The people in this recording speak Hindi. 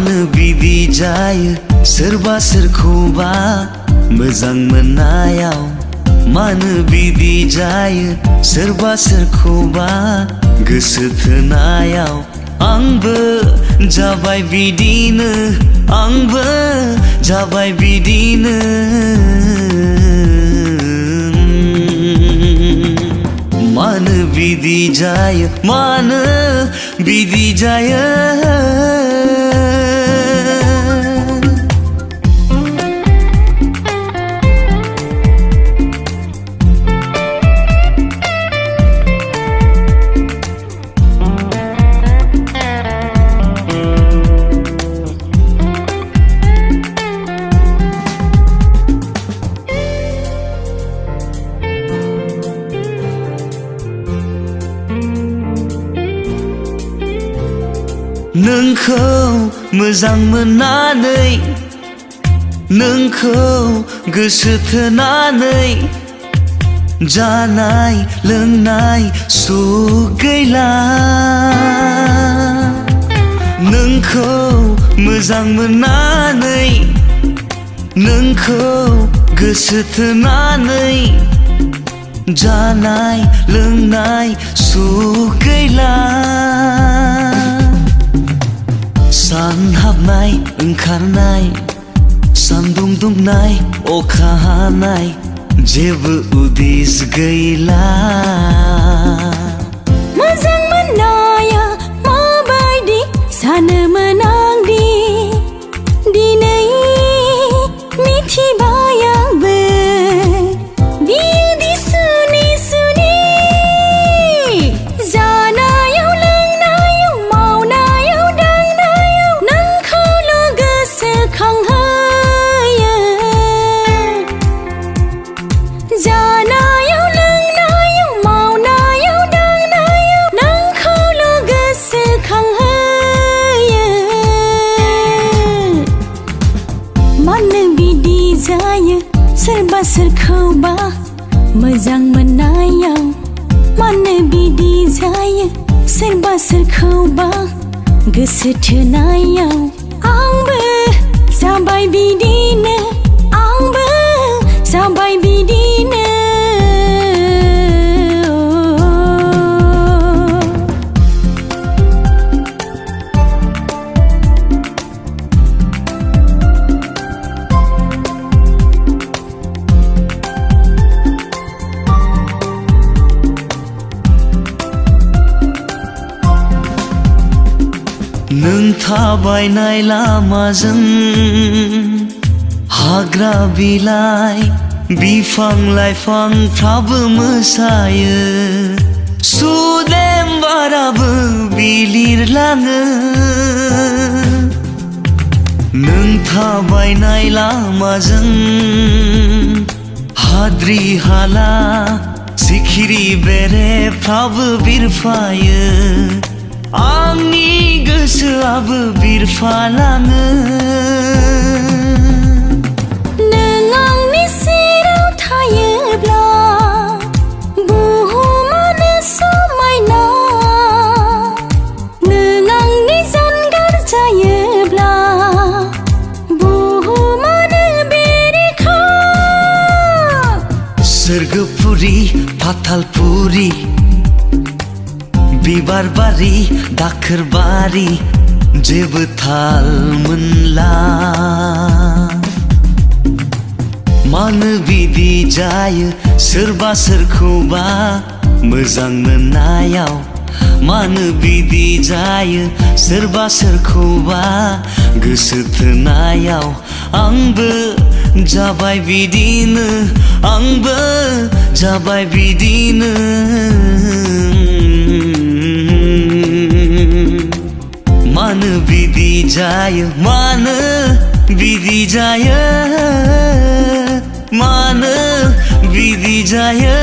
मानो बिदि जायो सोरबा सोरखौबा मोजां मोननायाव मानो बिदि जायो सोरबा सोरखौबा गोसो थोनायाव आंबो जाबाय बिदिनो आंबो जाबाय बिदिनो मानो बिदि जायो मानो बिदि जायो नोंखौ मोजां मोननानै नोंखौ गोसो थोनानै जानाय लोंनाय सुख गैला नोंखौ मोजां मोननानै नोंखौ गोसो थोनानै जानाय लोंनाय सुख गैला सान हाबनाय ओंखारनाय सान्दुं दुंनाय अखा हानाय जेबो उदिस गैला मोजां मोननाया माबायदि सानोमोन आं दि दिनै मिथिबाय आंबो बियो सुनि सुनि जानायाव लोंनायाव मावनायाव दांनायाव नोंखौल' गोसोखांहोयो जानायाव लोंनायाव मावनायाव दांनायाव नोंखौल' गोसोखांहोयो मानो बिदि जायो सोरबा सोरखौबा मोजां मोननायाव मानो बिदि जायो सोरबा सोरखौबा गोसो थोनायाव आंबो जाबाय बिदिनो आंबो जाबाय बिदिनो नों थाबायनाय लामाजों हाग्रा बिलाइ बिफां लाइफांफ्राबो मोसायो सुदेम बाराबो बिलिरलाङो नों थाबायनाय लामाजों हाद्रि हाला सिखिरि बेरेफ्राबो बिरफायो आंनि गोसोआबो बिरफालाङो नों आंनि सेराव थायोब्ला बुहुमानो समायना नों आंनि जानगार जायोब्ला बुहुमानो बेरेखा सोरगोपुरि फाथालपुरि बिबार बारि दाखोर बारि जेबो थाल मोनला मानो बिदि जायो सोरबा सोरखौबा मोजां मोननायाव मानो बिदि जायो सोरबा सोरखौबा गोसो थोनायाव आंबो जाबाय बिदिनो आंबो जाबाय बिदिनो मानो बिदि जायो मानो बिदि जायो मानो बिदि जायो